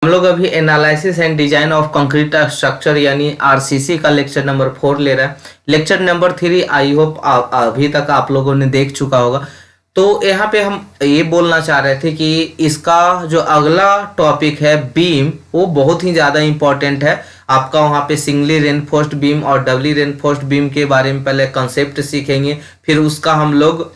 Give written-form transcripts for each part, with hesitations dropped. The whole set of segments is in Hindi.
हम लोग अभी analysis and design of concrete structure यानी आरसीसी का लेक्चर नंबर 4 ले रहा है। लेक्चर नंबर 3 आई होप अभी तक आप लोगों ने देख चुका होगा। तो यहाँ पे हम ये बोलना चाह रहे थे कि इसका जो अगला टॉपिक है बीम, वो बहुत ही ज़्यादा इंपॉर्टेंट है। आपका वहाँ पे सिंगली रेनफोर्स्ड बीम और डबली रेनफोर्स्ड बीम के बारे में पहले कंसेप्ट सीखेंगे, फिर उसका हम लोग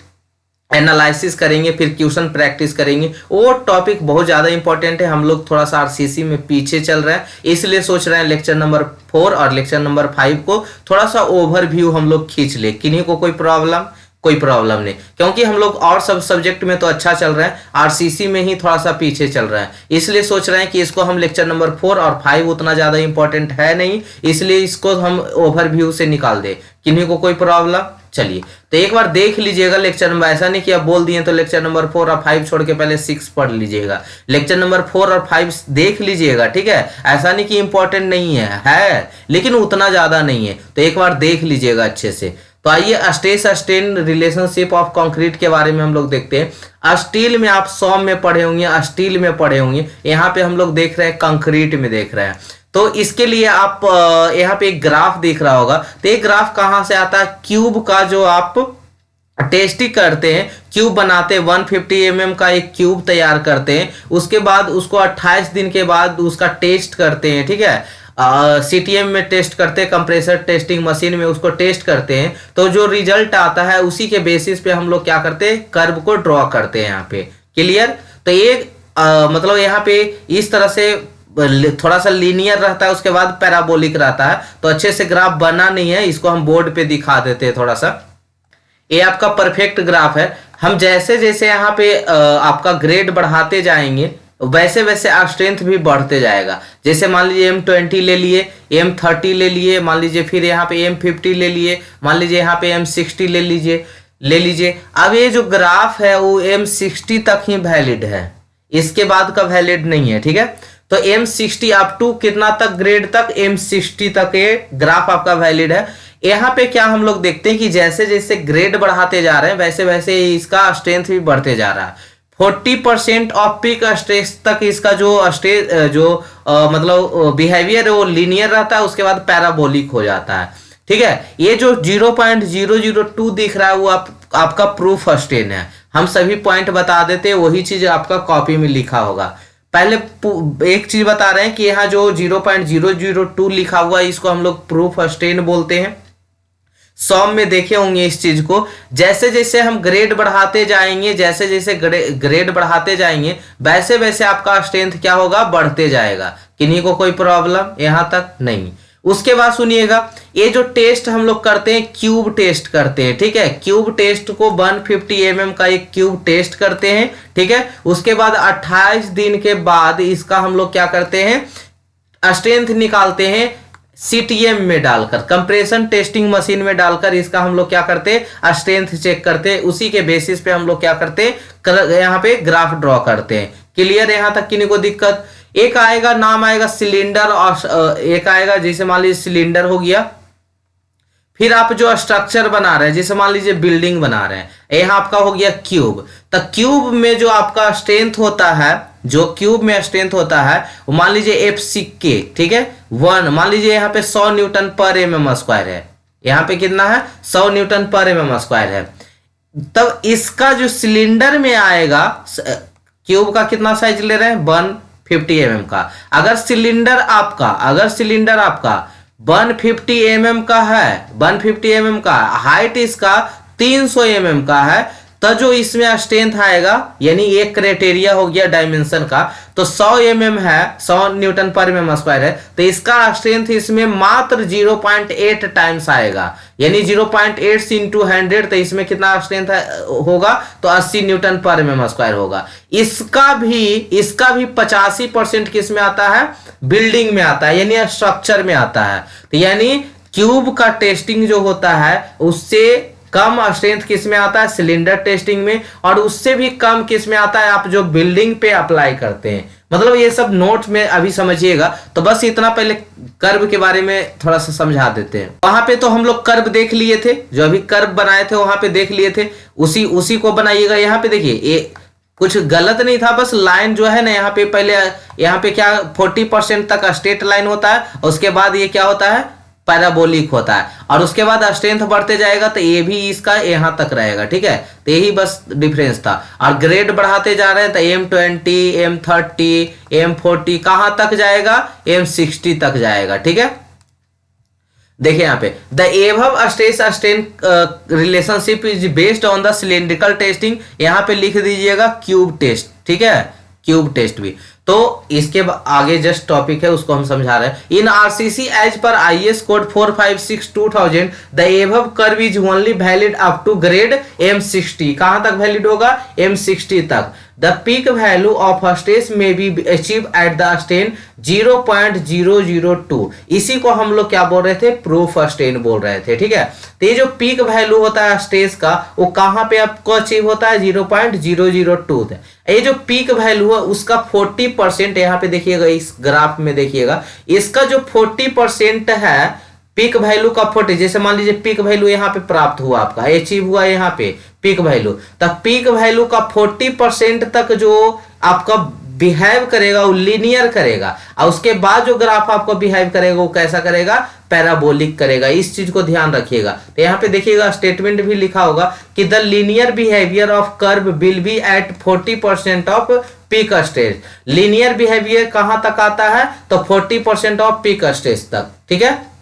एनालिसिस करेंगे, फिर क्वेश्चन प्रैक्टिस करेंगे। वो टॉपिक बहुत ज़्यादा इंपॉर्टेंट है। हम लोग थोड़ा सा आरसीसी में पीछे चल रहे हैं, इसलिए सोच रहे हैं लेक्चर नंबर 4 और लेक्चर नंबर 5 को थोड़ा सा ओवरव्यू हम लोग खींच ले। किन्हीं को कोई प्रॉब्लम नहीं, क्योंकि हम लोग और सब सब्जेक्ट में तो अच्छा चल रहे हैं, आरसीसी में ही थोड़ा सा पीछे चल रहे हैं। इसलिए सोच रहे हैं कि इसको हम लेक्चर नंबर 4 और 5 उतना ज़्यादा इंपॉर्टेंट है नहीं, इसलिए इसको हम ओवरव्यू से निकाल दें। किन्हीं को कोई प्रॉब्लम? चलिए तो एक बार देख लीजिएगा लेक्चर नंबर, ऐसा नहीं कि आप बोल दिए तो लेक्चर नंबर 4 और 5 छोड़ के पहले 6 पढ़ लीजिएगा। लेक्चर नंबर 4 और 5 देख लीजिएगा, ठीक है। ऐसा नहीं कि इंपॉर्टेंट नहीं है लेकिन उतना ज्यादा नहीं है, तो एक बार देख लीजिएगा अच्छे से। तो आइए stress strain relationship of concrete के बारे में हम लोग देखते हैं। स्टील में आप सॉम में पढ़े होंगे, स्टील में पढ़े होंगे, यहाँ पे हम लोग देख रहे हैं कंक्रीट में देख रहे हैं। तो इसके लिए आप यहाँ पे एक ग्राफ देख रहा होगा। तो एक ग्राफ कहाँ से आता है? क्यूब का जो आप टेस्टिंग करते हैं, क्यूब बनाते हैं, 150 mm का एक क्यूब तैयार करते हैं, उसके बाद उसको 28 दिन के बाद उसका टेस्ट करते हैं, ठीक है। सीटीएम में टेस्ट करते हैं, कंप्रेसर टेस्टिंग मशीन में उसको टेस्ट करते हैं। तो जो रिजल्ट आता है उसी के बेसिस पे हम लोग क्या करते हैं, कर्व को ड्रॉ करते हैं यहाँ पे। क्लियर? तो ये मतलब यहाँ पे इस तरह से थोड़ा सा लीनियर रहता है, उसके बाद पैराबोलिक रहता है। तो अच्छे से ग्राफ बना नहीं है, इसको हम बोर्ड पे दिखा देते हैं थोड़ा सा। ये आपका परफेक्ट ग्राफ है। हम जैसे जैसे यहाँ पे आपका ग्रेड बढ़ाते जाएंगे वैसे वैसे स्ट्रेंथ भी बढ़ते जाएगा। जैसे मान लीजिए M20 ले लिए, M30 ले लिए, मान लीजिए फिर यहाँ पे M50 ले लिए, मान लीजिए यहाँ पे M60 ले लीजिए। अब ये जो ग्राफ है वो M60 तक ही वैलिड है, इसके बाद का वैलिड नहीं है, ठीक है। तो M60 अप टू कितना तक, ग्रेड तक M60 तक ये ग्राफ आपका वैलिड है। यहाँ पे क्या हम लोग देखते हैं कि जैसे जैसे ग्रेड बढ़ाते जा रहे हैं वैसे वैसे इसका स्ट्रेंथ भी बढ़ते जा रहा है। 40% ऑफ पीक स्ट्रेस तक इसका जो मतलब बिहेवियर है वो लीनियर रहता है, उसके बाद पैराबोलिक हो जाता है, ठीक है। ये जो 0.002 दिख रहा है वो आपका प्रूफ स्ट्रेन है। हम सभी पॉइंट बता देते हैं, वही चीज आपका कॉपी में लिखा होगा। पहले एक चीज बता रहे हैं कि यहाँ जो 0.002 लिखा हुआ है इसको हम लोग प्रूफ स्ट्रेन बोलते हैं। सॉम में देखे होंगे इस चीज को। जैसे जैसे हम ग्रेड बढ़ाते जाएंगे, जैसे जैसे ग्रेड बढ़ाते जाएंगे वैसे वैसे आपका स्ट्रेंथ क्या होगा, बढ़ते जाएगा। किन्हीं को कोई प्रॉब्लम यहाँ तक नहीं। उसके बाद सुनिएगा, ये जो टेस्ट हम लोग करते हैं, क्यूब टेस्ट करते हैं, ठीक है। क्यूब टेस्ट को 150 mm का एक क्यूब टेस्ट करते हैं, ठीक है। उसके बाद 28 दिन के बाद इसका हम लोग क्या करते हैं, स्ट्रेंथ निकालते हैं सीटीएम में डालकर, कंप्रेशन टेस्टिंग मशीन में डालकर इसका हम लोग क्या करते हैं, स्ट्रेंथ चेक करते हैं। उसी के बेसिस पे हम लोग क्या करते हैं, यहाँ पे ग्राफ ड्रॉ करते हैं। क्लियर? यहाँ तक किन्हीं को दिक्कत? एक आएगा, नाम आएगा सिलेंडर, और एक आएगा जैसे मान लीजिए सिलेंडर हो गया। फिर आप जो स्ट्रक्चर बना रहे हैं, जैसे मान लीजिए बिल्डिंग बना रहे हैं, यहाँ आपका हो गया क्यूब। तो क्यूब में जो आपका स्ट्रेंथ होता है, जो क्यूब में स्ट्रेंथ होता है वो मान लीजिए FCK, ठीक है, 1। मान लीजिए यहाँ पे 100 न्यूटन पर mm² है। यहाँ पे कितना है, 100 न्यूटन पर mm² है। तब इसका जो सिलेंडर में आएगा, क्यूब का कितना साइज ले रहे हैं, 150 mm का। अगर सिलेंडर आपका 150 mm का है, 150 mm का हाइट इसका 300 mm का है, तो जो इसमें स्ट्रेंथ आएगा, यानी एक क्राइटेरिया हो गया डायमेंशन का, तो 100 mm है, 100 न्यूटन पर mm² है, तो इसका स्ट्रेंथ इसमें मात्र 0.8 टाइम्स आएगा, यानी 0.8 इंटू 100, तो इसमें कितना स्ट्रेंथ होगा, तो 80 न्यूटन पर mm² होगा। इसका भी 85% किस में आता है, बिल्डिंग में आता है, यानी स्ट्रक्चर में आता है। तो यानी क्यूब का टेस्टिंग जो होता है उससे कम स्ट्रेंथ किस में आता है, सिलेंडर टेस्टिंग में, और उससे भी कम किस में आता है, आप जो बिल्डिंग पे अप्लाई करते हैं। मतलब ये सब नोट में अभी समझिएगा। तो बस इतना, पहले कर्व के बारे में थोड़ा सा समझा देते हैं। वहां पे तो हम लोग कर्व देख लिए थे, जो अभी कर्व बनाए थे वहां पे देख लिए थे, उसी को बनाइएगा। यहाँ पे देखिए, कुछ गलत नहीं था, बस लाइन जो है ना यहाँ पे पहले, यहाँ पे क्या 40% तक स्ट्रेट लाइन होता है, उसके बाद ये क्या होता है, पैराबोलिक होता है, और उसके बाद स्ट्रेंथ बढ़ते जाएगा तो ये भी इसका यहाँ तक रहेगा। ठीक है, तो यही बस डिफरेंस था। और ग्रेड बढ़ाते जा रहे हैं तो M20, M30, M40 कहाँ तक जाएगा, M60 तक जाएगा। ठीक है, देखिए यहाँ पे the above stress strain relationship is based on the cylindrical testing, यहाँ पे लिख दीजिएगा क्यूब टेस्ट। ठीक है, क्यूब टेस्ट भी। तो इसके आगे जस्ट टॉपिक है उसको हम समझा रहे हैं। In RCC as per IS code 456/2000 the above curve is only valid up to grade M60। कहां तक वैलिड होगा, M60 तक। The peak value of stress may be achieve at the strain 0.002। इसी को हम लोग क्या बोल रहे थे, प्रूफ स्ट्रेन बोल रहे थे। ठीक है, तो ये जो पीक वैल्यू होता है स्ट्रेस का, वो कहां पे आपको अचीव होता है, 0.002। ये जो पीक वैल्यू है उसका 40%, यहाँ पे देखिएगा इस ग्राफ में देखिएगा, इसका जो 40% है पीक वैल्यू का 40, जैसे मान लीजिए पीक वैल्यू यहाँ पे प्राप्त हुआ, आपका अचीव हुआ यहाँ पे पीक वैल्यू, तब पीक वैल्यू का 40% तक जो आपका बिहेव करेगा वो लीनियर करेगा, और उसके बाद जो ग्राफ आपको बिहेव करेगा वो कैसा करेगा, पैराबोलिक करेगा। इस चीज को ध्यान रखिएगा। तो यहाँ पे देखिएगा स्टेटमेंट भी लिखा होगा कि the linear behaviour of curve will be at 40% of peak stress. Linear behaviour कहां तक आता है, तो 40% ऑफ पीक स्ट्रेस तक। ठीक है,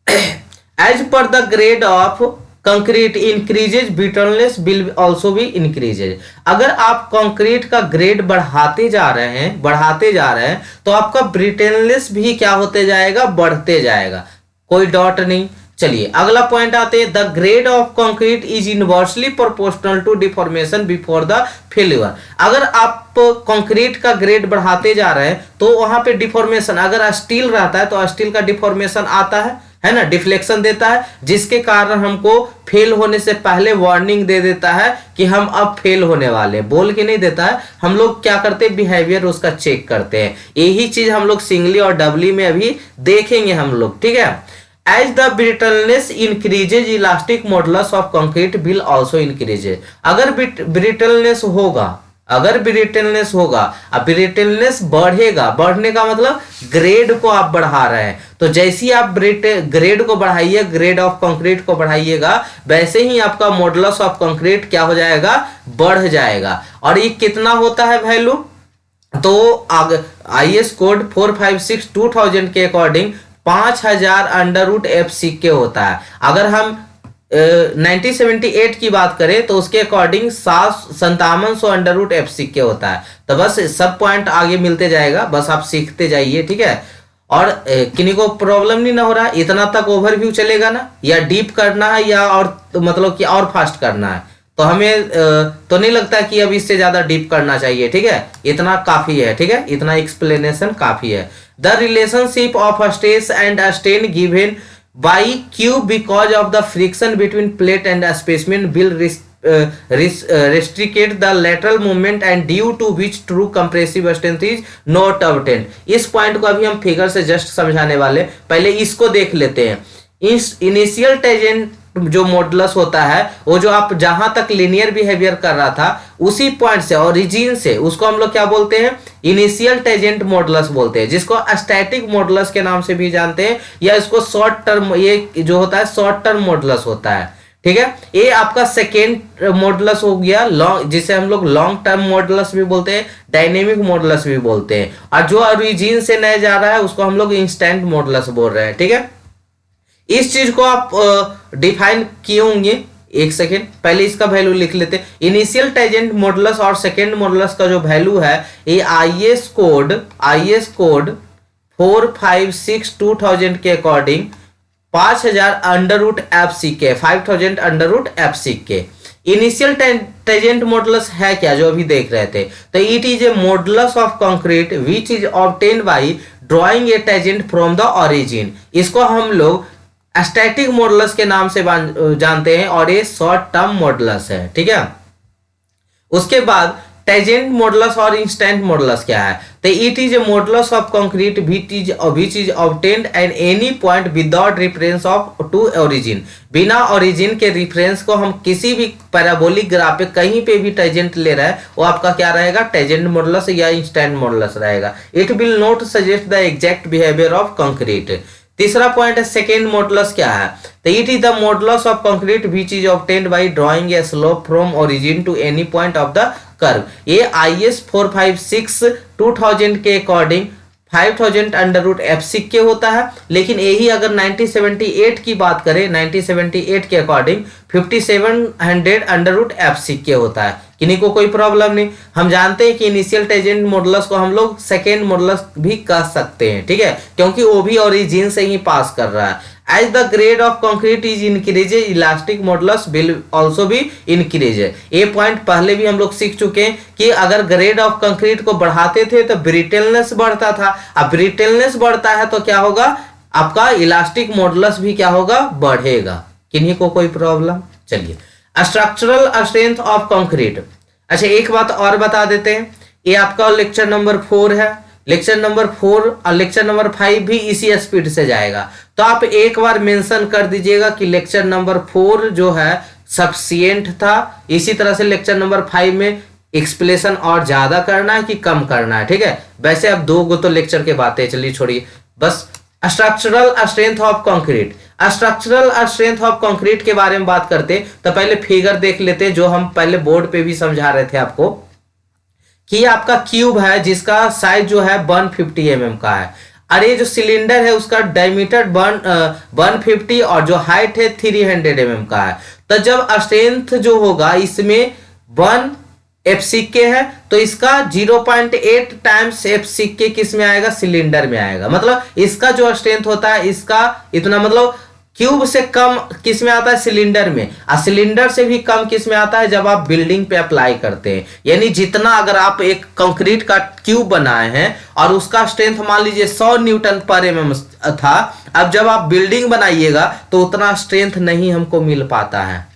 as per the grade of concrete increases brittleness will also भी इंक्रीजेज। अगर आप कंक्रीट का ग्रेड बढ़ाते जा रहे हैं तो आपका ब्रिटलनेस भी क्या होते जाएगा, बढ़ते जाएगा। कोई डॉट नहीं। चलिए अगला पॉइंट आते हैं, the grade of concrete is inversely proportional to deformation before the failure. अगर आप कंक्रीट का ग्रेड बढ़ाते जा रहे हैं तो वहां पे डिफॉर्मेशन, अगर स्टील रहता है तो स्टील का डिफॉर्मेशन आता है ना, डिफ्लेक्शन देता है, जिसके कारण हमको फेल होने से पहले वार्निंग दे देता है कि हम अब फेल होने वाले, बोल के नहीं देता है। हम लोग क्या करते हैं, बिहेवियर उसका चेक करते हैं। यही चीज हम लोग सिंगली और डबली में अभी देखेंगे हम लोग। ठीक है, as the brittleness increases elastic modulus of concrete will also increases. अगर ब्रिटलनेस होगा, अब ब्रिटलनेस बढ़ेगा, बढ़ने का मतलब ग्रेड को आप बढ़ा रहे हैं, तो जैसे ही आप ग्रेड को बढ़ाइए, ग्रेड ऑफ कंक्रीट को बढ़ाइएगा, वैसे ही आपका मॉडुलस ऑफ कंक्रीट क्या हो जाएगा, बढ़ जाएगा। और ये कितना होता है वैल्यू, तो आईएस कोड 456/2000 के अकॉर्डिंग 5000 √f होता है। अगर हम 1978 की बात करें तो उसके अकॉर्डिंग 5700 √f होता है। तो बस सब पॉइंट आगे मिलते जाएगा, बस आप सीखते जाइए। ठीक है, और किन्हीं को प्रॉब्लम नहीं ना हो रहा, इतना तक ओवरव्यू चलेगा ना, या डीप करना है या और मतलब कि और फास्ट करना है, तो हमें तो नहीं लगता कि अब इससे ज्यादा डीप करना चाहिए। ठीक है, इतना काफी है। ठीक है, इतना एक्सप्लेनेशन काफी है। The relationship of stress and strain given by Q because of the friction between plate and specimen will restrict the lateral movement and due to which true compressive strength is not obtained। इस पॉइंट को अभी हम फिगर से जस्ट समझाने वाले, पहले इसको देख लेते हैं। इस इनिशियल टेंजेंट जो मॉडुलस होता है, वो जो आप जहां तक लीनियर बिहेवियर कर रहा था उसी पॉइंट से, ओरिजिन से, उसको हम लोग क्या बोलते हैं, इनिशियल टेंजेंट मॉडुलस बोलते हैं, जिसको स्टैटिक मॉडुलस के नाम से भी जानते हैं, या इसको शॉर्ट टर्म, ये जो होता है शॉर्ट टर्म मॉडुलस होता है। ठीक है, ये आपका सेकेंड मॉडुलस हो गया, लॉन्ग, जिसे हम लोग लॉन्ग टर्म मॉडुलस भी बोलते हैं, डायनेमिक मॉडुलस भी बोलते हैं, और जो ओरिजिन से नए जा रहा है उसको हम लोग इंस्टेंट मॉडुलस बोल रहे हैं। ठीक है, इस चीज को आप डिफाइन किए होंगे, एक सेकेंड पहले इसका वैल्यू लिख लेते हैं। इनिशियल टेंजेंट मॉडुलस और सेकेंड मॉडुलस का जो वैल्यू है, ये आईएस कोड 456/2000 के according 5000 √f 5000 √f। Initial tangent modulus है क्या, जो अभी देख रहे थे, तो it is a modulus of concrete which is obtained bye drawing a tangent from the origin. इसको हम लोग स्टैटिक मॉडुलस के नाम से जानते हैं, और ये शॉर्ट टर्म मॉडुलस है। ठीक है, उसके बाद टेजेंट मॉडुलस और इंस्टेंट मॉडुलस क्या है? तो it is a modulus of concrete which is obtained at any point without reference of to origin. बिना ओरिजिन के रेफरेंस को हम किसी भी पैराबोलिक ग्राफ पे कहीं पे भी टेजेंट ले रहा है, वो आपका क्या रहेगा? टेजेंट मॉडुलस या इंस्टेंट मॉडुलस रहेगा। It will not suggest the exact behaviour of concrete. तीसरा पॉइंट है सेकेंड मॉडुलस क्या है? तो it is the modulus of concrete which is obtained by drawing a slope from origin to any point of the curve. ये IS 456 2000 के अकॉर्डिंग 5000 अंडर रूट एफ सिक के होता है, लेकिन यही अगर 1978 की बात करें, 1978 के अकॉर्डिंग 5700 अंडर रूट एफ सिक के होता है। किन्हीं को कोई प्रॉब्लम नहीं। हम जानते हैं कि इनिशियल टेजेंट मॉडुलस को हम लोग सेकेंड मॉडुलस भी कह सकते हैं, ठीक है, क्योंकि वो भी ओरिजिन से ही पास कर रहा है। As the grade of concrete is increases, elastic modulus will also be increase। ये पॉइंट पहले भी हम लोग सीख चुके हैं कि अगर ग्रेड ऑफ कंक्रीट को बढ़ाते थे तो ब्रिटलनेस बढ़ता था। अब ब्रिटलनेस बढ़ता है तो क्या होगा? आपका इलास्टिक मॉडुलस भी क्या होगा? बढ़ेगा। किन्हीं को कोई प्रॉब्लम? चलिए, स्ट्रक्चरल स्ट्रेंथ ऑफ कंक्रीट। अच्छा, एक बात और बता देते हैं, ये आपका लेक्चर नंबर 4 है। लेक्चर नंबर 4 और लेक्चर नंबर 5 भी इसी स्पीड से जाएगा, तो आप एक बार मेंशन कर दीजिएगा कि लेक्चर नंबर 4 जो है सफिशिएंट था। इसी तरह से लेक्चर नंबर 5 में एक्सप्लेनेशन और ज्यादा करना है कि कम करना है, ठीक है। वैसे अब 2 गो तो लेक्चर के बातें, चलिए छोड़िए। बस structural strength of concrete. Structural strength of concrete के बारे में बात करते तो पहले फिगर देख लेते, जो हम पहले बोर्ड पे भी समझा रहे थे आपको, कि आपका क्यूब है जिसका साइज जो है 150 mm का है, और ये जो सिलेंडर है उसका डायमीटर 150 और जो हाइट है 300 mm का है। तो जब स्ट्रेंथ जो होगा इसमें 1 एफ सिक्के है, तो इसका 0.8 टाइम्स एफ सिक्के किस में आएगा? सिलेंडर में आएगा। मतलब इसका जो स्ट्रेंथ होता है इसका इतना, मतलब क्यूब से कम किस में आता है? सिलेंडर में। और सिलेंडर से भी कम किस में आता है? जब आप बिल्डिंग पे अप्लाई करते हैं। यानी जितना अगर आप एक कंक्रीट का क्यूब बनाए हैं और उसका स्ट्रेंथ मान लीजिए 100 न्यूटन पर mm था, अब जब आप बिल्डिंग बनाइएगा तो उतना स्ट्रेंथ नहीं हमको मिल पाता है,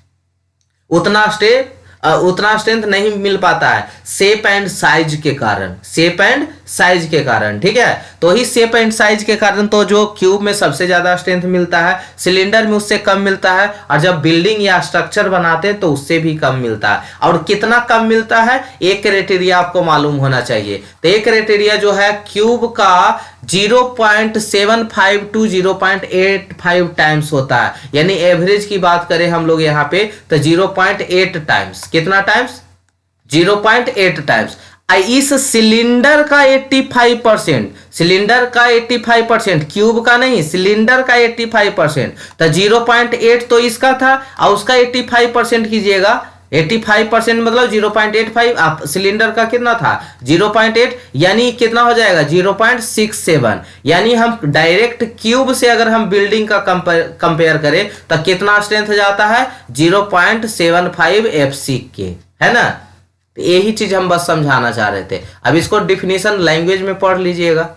उतना स्ट्रेंथ नहीं मिल पाता है शेप एंड साइज के कारण, शेप एंड साइज के कारण, ठीक है। तो ही शेप एंड साइज के कारण तो जो क्यूब में सबसे ज्यादा स्ट्रेंथ मिलता है, सिलेंडर में उससे कम मिलता है, और जब बिल्डिंग या स्ट्रक्चर बनाते हैं तो उससे भी कम मिलता है। और कितना कम मिलता है? एक क्राइटेरिया आपको मालूम होना चाहिए। तो एक क्राइटेरिया जो है क्यूब का 0.75 टू 0.85 टाइम्स होता है। यानी एवरेज की बात करें हम लोग यहाँ पे तो 0.8 टाइम्स। कितना टाइम्स? 0.8 टाइम्स। इस सिलेंडर का 85%, सिलेंडर का 85%, क्यूब का नहीं, सिलेंडर का 85%, तो 0.8 तो इसका था और उसका 85% कीजिएगा। 85% मतलब 0.85, आप सिलेंडर का कितना था? 0.8, यानी कितना हो जाएगा? 0.67। यानी हम डायरेक्ट क्यूब से अगर हम बिल्डिंग का कंपेयर करें तो कितना स्ट्रेंथ जाता है? 0.75 एफ सिक के, है ना। यही चीज हम बस समझाना चाह रहे थे। अब इसको डिफिनेशन लैंग्वेज में पढ़ लीजिएगा।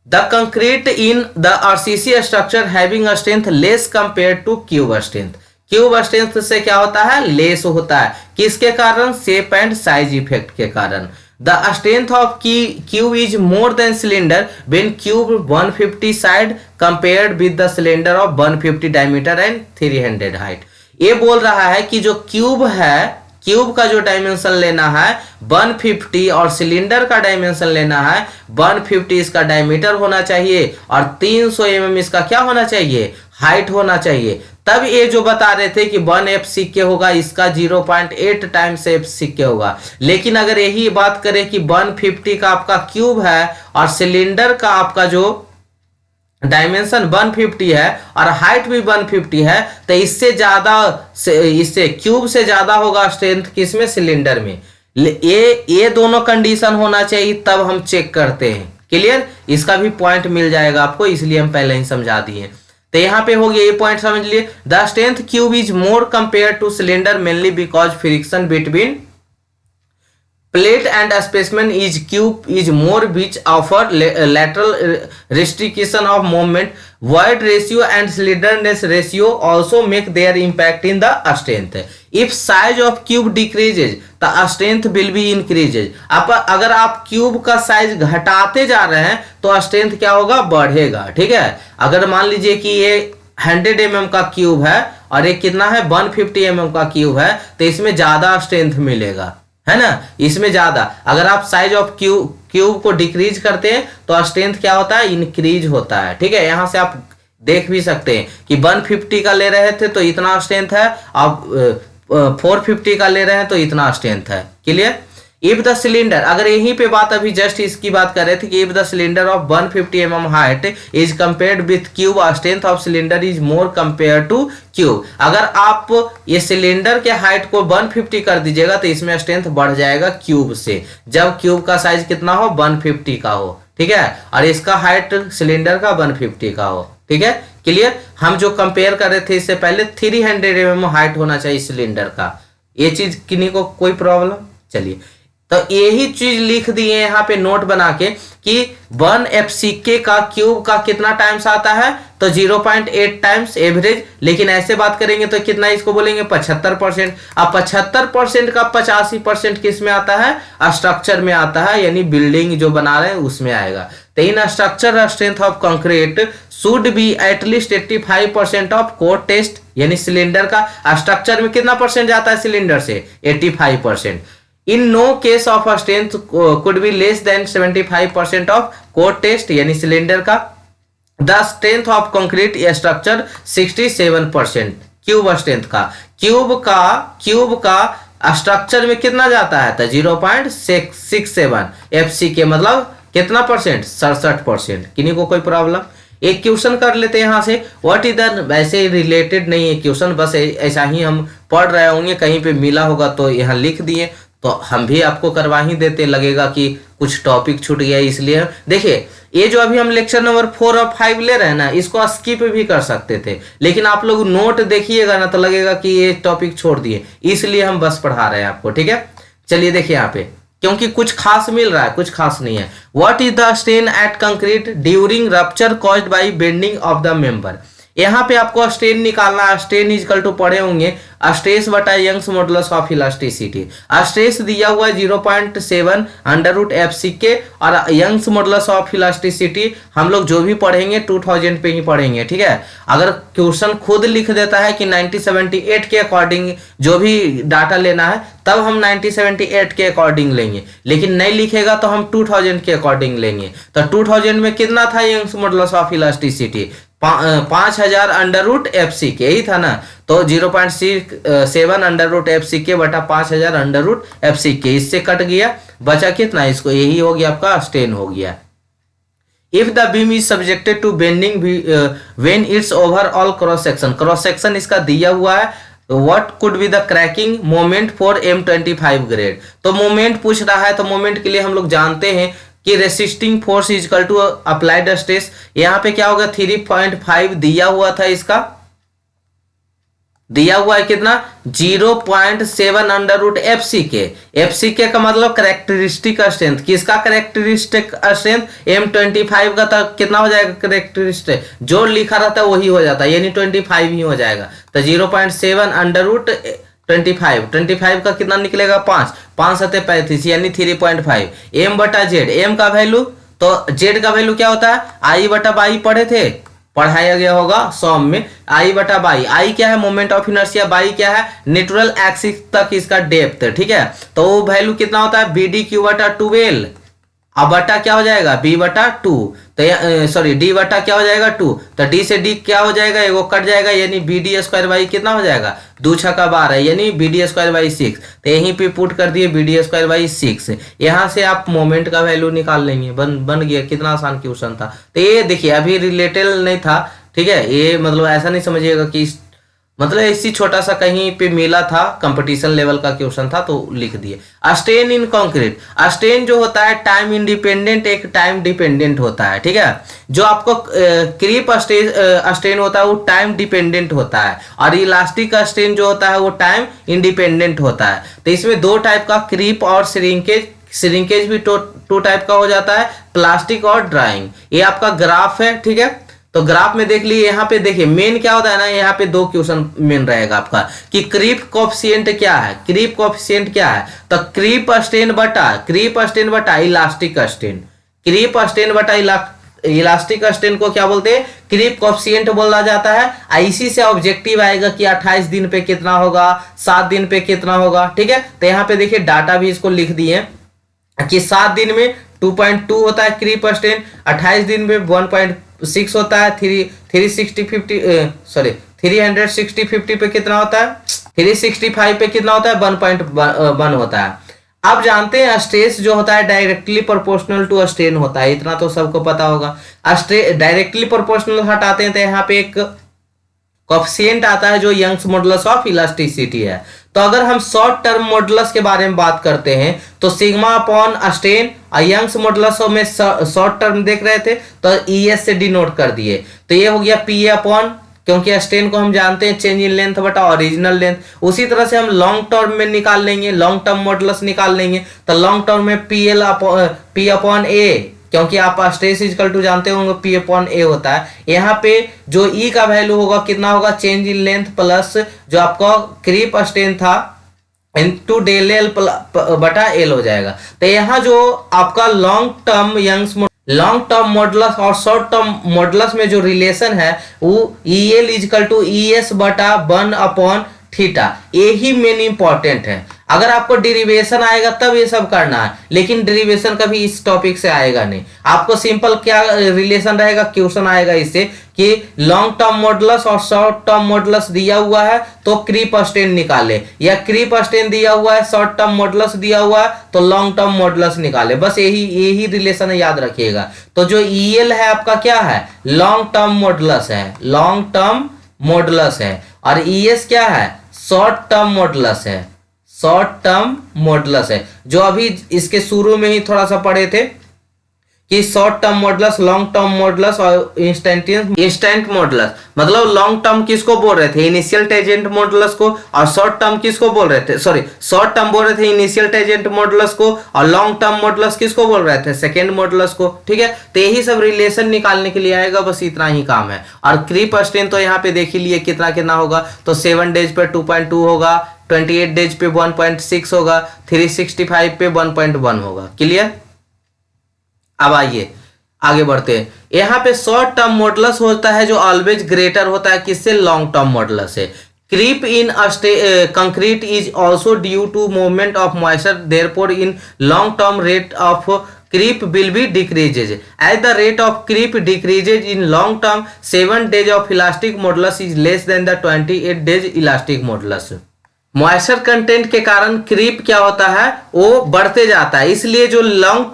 The concrete in the RCC structure having a strength less compare two cube strength. Cube strength से क्या होता है? लेस होता है। किसके कारण? शेप एंड साइज इफेक्ट के कारण। The strength of cube is more than cylinder when cube 150 side compared with the cylinder of 150 diameter and 300 height. ये बोल रहा है कि जो क्यूब है, क्यूब का जो डायमेंशन लेना है 150 और सिलेंडर का डायमेंशन लेना है 150, इसका डायमीटर होना चाहिए और 300 mm इसका क्या होना चाहिए? हाइट होना चाहिए। तब ये जो बता रहे थे कि 1 एफ सिक्के होगा, इसका 0.8 टाइम्स एफ सिक्के होगा। लेकिन अगर यही बात करें कि 150 का आपका क्यूब है और सिलेंडर का आपका जो डायमेंशन 150 है और हाइट भी 150 है, तो इससे ज्यादा, इससे क्यूब से ज्यादा होगा स्ट्रेंथ किसमें? सिलेंडर में। ये दोनों कंडीशन होना चाहिए तब हम चेक करते हैं। क्लियर? इसका भी पॉइंट मिल जाएगा आपको, इसलिए हम पहले ही समझा दिए। तो यहाँ पे हो गया, ये पॉइंट समझ लिए। The strength cube is more compare two cylinder mainly because friction between plate and specimen is cube is more which offer lateral restriction of movement void ratio and slenderness ratio also make their impact in the strength. If size of cube decreases the strength will be increases. अगर आप क्यूब का साइज घटाते जा रहे हैं तो स्ट्रेंथ क्या होगा, बढ़ेगा। ठीक है, अगर मान लीजिए कि ये 100 mm का क्यूब है और ये कितना है 150 mm का क्यूब है, तो इसमें ज्यादा स्ट्रेंथ मिलेगा, है ना, इसमें ज्यादा। अगर आप साइज ऑफ क्यूब को डिक्रीज करते हैं तो स्ट्रेंथ क्या होता है, इंक्रीज होता है। ठीक है, यहां से आप देख भी सकते हैं कि 150 का ले रहे थे तो इतना स्ट्रेंथ है, आप 450 का ले रहे हैं तो इतना स्ट्रेंथ है। क्लियर। इफ द सिलेंडर, अगर यहीं पे बात अभी जस्ट इसकी बात कर रहे थे कि if the cylinder of 150 mm height is compared with cube, strength of cylinder is more compare two cube. अगर आप ये सिलेंडर के हाइट को 150 कर दीजिएगा तो इसमें स्ट्रेंथ बढ़ जाएगा क्यूब से, जब क्यूब का साइज कितना हो 150 का हो। ठीक है, और इसका हाइट सिलेंडर का 150 का हो। ठीक है, क्लियर। हम जो कंपेयर कर रहे थे इससे पहले 300 mm हाइट होना चाहिए सिलेंडर का, ये चीज किन्हीं को कोई प्रॉब्लम। चलिए, तो यही चीज लिख दिए यहाँ पे नोट बना के कि 1 FCK का क्यूब का कितना टाइम्स आता है, तो 0.8 टाइम्स एवरेज। लेकिन ऐसे बात करेंगे तो कितना इसको बोलेंगे 75%। अब 75% का 85% किस में आता है, स्ट्रक्चर में आता है, यानी बिल्डिंग जो बना रहे हैं उसमें आएगा। तो in structure strength of concrete should be at least 85% of core test, यानी सिलेंडर का स्ट्रक्चर में कितना परसेंट जाता है सिलेंडर से, 85%। In no case of strength could be less than 75% of core test, यानी सिलेंडर का। The strength of concrete structure 67%। Cube strength का, क्यूब का स्ट्रक्चर में कितना जाता है, तो 0.67 FCK, मतलब कितना परसेंट, 67%। किन्हीं को कोई प्रॉब्लम। एक क्वेश्चन कर लेते हैं यहाँ से, व्हाट इज द, वैसे रिलेटेड नहीं है क्वेश्चन, बस ऐसा ही हम पढ़ रहे होंगे, कहीं पे मिला होगा तो यहाँ लिख दिए, तो हम भी आपको करवा ही देते, लगेगा कि कुछ टॉपिक छूट गया इसलिए। देखिए, ये जो अभी हम लेक्चर नंबर 4 और 5 ले रहे हैं ना, इसको स्किप भी कर सकते थे, लेकिन आप लोग नोट देखिएगा ना तो लगेगा कि ये टॉपिक छोड़ दिए, इसलिए हम बस पढ़ा रहे हैं आपको। ठीक है, चलिए देखिए यहाँ पे, क्योंकि कुछ खास मिल रहा है, कुछ खास नहीं है। What is the strain at concrete during rupture caused by bending of the member. यहाँ पे आपको स्ट्रेन निकालना है। स्ट्रेन इक्वल टू पढ़े होंगे स्ट्रेस बटा Young's modulus of elasticity. Stress दिया हुआ है 0.7 √ FCK और यंग्स मॉडुलस ऑफ इलास्टिसिटी हम लोग जो भी पढ़ेंगे 2000 पे ही पढ़ेंगे। ठीक है, अगर क्वेश्चन खुद लिख देता है कि 1978 के अकॉर्डिंग जो भी डाटा लेना है तब हम 1978 के अकॉर्डिंग लेंगे, लेकिन नहीं लिखेगा तो हम 2000 के अकॉर्डिंग लेंगे। तो 2000 में कितना था Young's modulus of elasticity, 5000 √ FCK यही था ना, तो 0.7 √ FCK बटा 5000 √ FCK, इससे कट गया, बचा कितना, इसको यही हो गया आपका स्ट्रेन हो गया। If the beam is subjected to bending when it's overall cross section इसका दिया हुआ है, what could be the cracking moment for M25 grade. तो मोमेंट पूछ रहा है, तो मोमेंट के लिए हम लोग जानते हैं कि resisting force equal to applied stress. यहाँ पे क्या होगा 3.5 दिया हुआ था, इसका दिया हुआ है कितना 0.7 √ FCK। FCK का मतलब करेक्टरिस्टिक स्ट्रेंथ, किसका करेक्टरिस्टिक स्ट्रेंथ M25 का, तो कितना हो जाएगा करेक्टरिस्टिक, जो लिखा रहता है वही हो जाता है, यानी 25 ही हो जाएगा। तो 0.7 √ 25 का कितना निकलेगा 5 7 35, यानी 3.5 M बटा Z। M का वैल्यू, तो Z का वैल्यू क्या होता है, I बटा बाई पढ़े थे, पढ़ाया गया होगा सॉम में, I बटा बाई। I क्या है मोमेंट ऑफ इनर्शिया, बाई क्या है न्यूट्रल एक्सिस तक इसका डेप्थ। ठीक है, तो वो वैल्यू कितना होता है BDQ बटा 12, अब बटा क्या हो जाएगा B बटा 2, तो सॉरी D बटा क्या हो जाएगा 2, तो D से D क्या हो जाएगा, एगो कट जाएगा, यानी BD² बाई कितना हो जाएगा 2 × 12, यानी BD² बाई 6। तो यहीं पे पुट कर दिए BD² बाई 6, यहाँ से आप मोमेंट का वैल्यू निकाल लेंगे, बन गया। कितना आसान क्वेश्चन था। तो ये देखिए अभी रिलेटेड नहीं था, ठीक है, ये मतलब ऐसा नहीं समझिएगा कि मतलब इसी छोटा सा कहीं पे मिला था, कंपटीशन लेवल का क्वेश्चन था तो लिख दिए। स्ट्रेन इन कंक्रीट, स्ट्रेन जो होता है टाइम इंडिपेंडेंट एक टाइम डिपेंडेंट होता है। ठीक है, जो आपको क्रीप स्ट्रेन होता है वो टाइम डिपेंडेंट होता है, और इलास्टिक स्ट्रेन जो होता है वो टाइम इंडिपेंडेंट होता है। तो इसमें दो टाइप का क्रीप और श्रिंकेज भी टू टाइप का हो जाता है, प्लास्टिक और ड्राइंग। ये आपका ग्राफ है, ठीक है, तो ग्राफ में देख लिए, यहाँ पे देखिए मेन क्या होता है ना, यहाँ पे दो क्वेश्चन मेन रहेगा आपका कि क्रीप कोएफिशिएंट क्या है, क्रीप कोएफिशिएंट क्या है। तो क्रीप स्ट्रेन बटा इलास्टिक स्ट्रेन, क्रीप स्ट्रेन बटा इलास्टिक स्ट्रेन को क्या बोलते हैं, क्रीप कोएफिशिएंट बोला जाता है। इसी से ऑब्जेक्टिव आएगा कि 28 दिन पे कितना होगा, 7 दिन पे कितना होगा, ठीक है। तो यहाँ पे देखिए डाटा भी इसको लिख दिए कि 7 दिन में 2.2 होता है क्रीप स्ट्रेन, 28 दिन में 1.6 होता है, 360 पे कितना होता है, 365 पे कितना होता है, 1.1 होता है। आप जानते हैं स्ट्रेस जो होता है डायरेक्टली प्रोपोर्शनल टू स्ट्रेन होता है, इतना तो सबको पता होगा। डायरेक्टली प्रोपोर्शनल हटाते हैं तो यहाँ पे एक कोएफिशिएंट आता है जो यंग्स मॉडुलस ऑफ इलास्टिसिटी है। तो अगर हम शॉर्ट टर्म मॉडुलस के बारे में बात करते हैं तो सिग्मा अपॉन स्ट्रेन और यंग्स मॉडुलस में शॉर्ट टर्म देख रहे थे तो ES से डिनोट कर दिए। तो ये हो गया PA अपॉन, क्योंकि स्ट्रेन को हम जानते हैं चेंज इन लेंथ बटा ओरिजिनल लेंथ। उसी तरह से हम लॉन्ग टर्म में निकाल लेंगे, लॉन्ग टर्म मॉडुलस निकाल लेंगे। तो लॉन्ग टर्म में P अपॉन A, क्योंकि आप स्ट्रेस इक्वल टू जानते होंगे P अपॉन A होता है। यहाँ पे जो E का वैल्यू होगा कितना होगा, चेंज इन लेंथ प्लस जो आपका क्रीप स्ट्रेन था इनटू डेल एल बटा एल हो जाएगा। तो यहाँ जो आपका लॉन्ग टर्म मॉडुलस और शॉर्ट टर्म मॉडुलस में जो रिलेशन है वो EL इक्वल टू ES बटा 1 अपॉन थीटा, यही मेन इंपॉर्टेंट है। अगर आपको डेरिवेशन आएगा तब ये सब करना है, लेकिन डेरिवेशन कभी इस टॉपिक से आएगा नहीं। आपको सिंपल क्या रिलेशन रहेगा, क्वेश्चन आएगा इससे कि लॉन्ग टर्म मॉडुलस और शॉर्ट टर्म मॉडुलस दिया हुआ है तो क्रीप स्ट्रेन निकाले, या क्रीप स्ट्रेन दिया हुआ है, शॉर्ट टर्म मॉडुलस दिया हुआ है तो लॉन्ग टर्म मॉडुलस निकाले। बस यही रिलेशन याद रखिएगा। तो जो EL है आपका क्या है, लॉन्ग टर्म मॉडुलस है, लॉन्ग टर्म मॉडुलस है, और ES क्या है, शॉर्ट टर्म मॉडुलस है, शॉर्ट टर्म मॉडुलस है। जो अभी इसके शुरू में ही थोड़ा सा पढ़े थे कि short term modulus, long term modulus और इंस्टेंट मॉडुलस। मतलब लॉन्ग टर्म किसको बोल रहे थे, इनिशियल टेंजेंट मॉडुलस को, और शॉर्ट टर्म किसको बोल रहे थे, शॉर्ट टर्म बोल रहे थे इनिशियल टेंजेंट मॉडुलस को, और लॉन्ग टर्म मॉडुलस किसको बोल रहे थे, सेकेंड मॉडुलस को, ठीक है। तो यही सब रिलेशन निकालने के लिए आएगा, बस इतना ही काम है। और क्रीप स्ट्रेन तो यहाँ पे देख ही लिए कितना कितना होगा, तो 7 डेज पे 2.2 होगा, 28 डेज पे 1.6 होगा, 365 पे 1.1 होगा। क्लियर। अब आइए आगे बढ़ते हैं। यहाँ पे शॉर्ट टर्म मॉडुलस होता है जो ऑलवेज ग्रेटर होता है किससे, लॉन्ग टर्म मॉडुलस से। Creep in concrete is also due to movement of moisture, therefore in long term rate of creep will be decreases as the rate of creep decreases in long term 7 days of elastic modulus is less than the 28 days elastic modulus। Moisture content के कारण क्रीप क्या होता है, वो बढ़ते जाता है, इसलिए जो लॉन्ग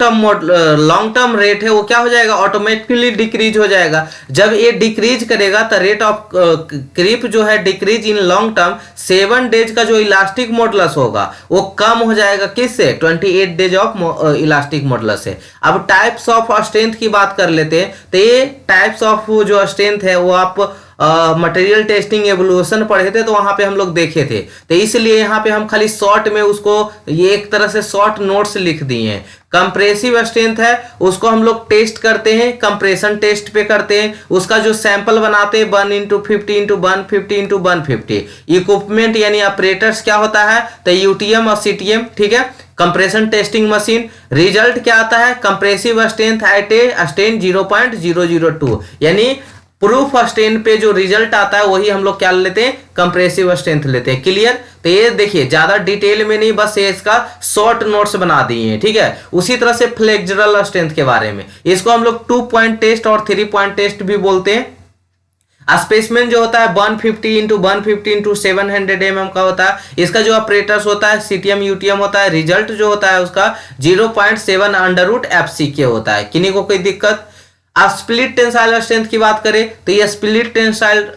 टर्म रेट है वो क्या हो जाएगा, ऑटोमेटिकली डिक्रीज हो जाएगा। जब ये डिक्रीज करेगा तो रेट ऑफ क्रीप जो है decrease in long term 7 days का जो इलास्टिक मॉडुलस होगा वो कम हो जाएगा, किससे, 28 डेज ऑफ इलास्टिक मॉडुलस से। अब टाइप्स ऑफ स्ट्रेंथ की बात कर लेते हैं। तो ये टाइप्स ऑफ जो स्ट्रेंथ है वो आप मटेरियल टेस्टिंग एवोल्यूशन पढ़े थे तो वहां पे हम लोग देखे थे। तो इसलिए यहाँ पे हम खाली शॉर्ट में उसको ये एक तरह से शॉर्ट नोट्स लिख दिए हैं। कंप्रेसिव स्ट्रेंथ है उसको हम लोग टेस्ट करते हैं, कंप्रेशन टेस्ट पे करते हैं, उसका जो सैंपल बनाते हैं 1x50x150x150। इक्विपमेंट यानी ऑपरेटर्स क्या होता है, तो यूटीएम और सीटीएम, ठीक है। कंप्रेशन टेस्टिंग मशीन, रिजल्ट क्या आता है, compressive strength eight a strain 0.002, यानी प्रूफ स्ट्रेंथ पे जो रिजल्ट आता है वही हम लोग क्या लेते हैं, कंप्रेसिव स्ट्रेंथ लेते हैं। क्लियर। तो ये देखिए ज्यादा डिटेल में नहीं, बस ये इसका शॉर्ट नोट्स बना दिए हैं, ठीक है। उसी तरह से फ्लेक्सुरल स्ट्रेंथ के बारे में, इसको हम लोग 2 पॉइंट टेस्ट और 3 पॉइंट टेस्ट भी बोलते हैं। स्पेसमेन जो होता है 150x150x700 mm का होता है। इसका जो ऑपरेटर्स होता है सीटीएम यूटीएम होता है। रिजल्ट जो होता है उसका 0.7 होता है। किन्हीं को कोई दिक्कत। स्प्लिट टेंसाइल स्ट्रेंथ की बात करें तो ये स्प्लिट टेंसाइल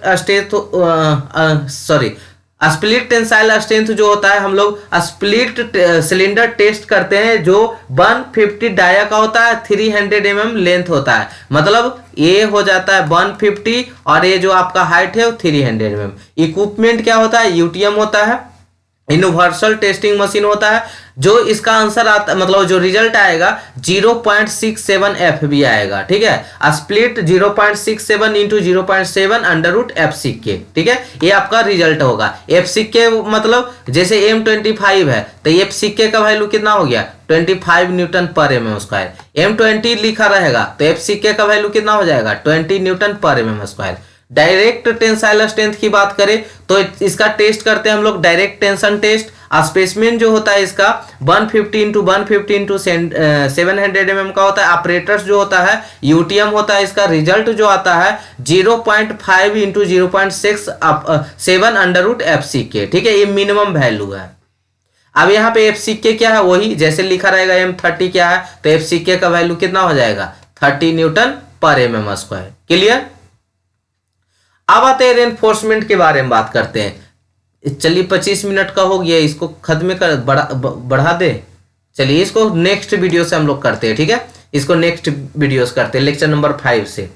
स्ट्रेंथ जो होता है हम लोग स्प्लिट सिलेंडर टेस्ट करते हैं जो 150 डाया का होता है, 300 mm लेंथ होता है। मतलब ये हो जाता है 150 और ये जो आपका हाइट है वो 300 mm। इक्विपमेंट क्या होता है, यूटीएम होता है। यूनिवर्सल टेस्टिंग मशीन होता है। जो इसका आंसर आता मतलब जो रिजल्ट आएगा 0.67 FB आएगा, ठीक है। Split 0.67 into 0.7 under root FCK, ठीक है, ये आपका रिजल्ट होगा। FCK मतलब जैसे M25 है तो FCK का वैल्यू कितना हो गया 25 न्यूटन पर mm स्क्वायर। M20 लिखा रहेगा तो FCK का वैल्यू कितना हो जाएगा 20 न्यूटन पर mm square. Direct tensile strength की बात करें तो इसका टेस्ट करते हैं हम लोग डायरेक्ट टेंशन टेस्ट। स्पेसिमेन जो होता है इसका 150 इंटू 150 इंटू 700 mm का होता है। ऑपरेटर्स जो होता है यूटीएम होता है। इसका रिजल्ट जो आता है 0.5 इंटू 0.67 अंडर रूट FCK, ठीक है, ये मिनिमम वैल्यू है। अब यहाँ पे FCK क्या है वही जैसे लिखा रहेगा M30 क्या है तो FCK का वैल्यू कितना हो जाएगा 30 न्यूटन पर mm स्क्वायर। क्लियर। अब आते हैं रेनफोर्समेंट के बारे में बात करते हैं। चलिए 25 मिनट का हो गया, इसको खत्म कर बढ़ा दे। चलिए इसको नेक्स्ट वीडियो से हम लोग करते हैं, ठीक है, इसको नेक्स्ट वीडियोस करते हैं लेक्चर नंबर 5 से।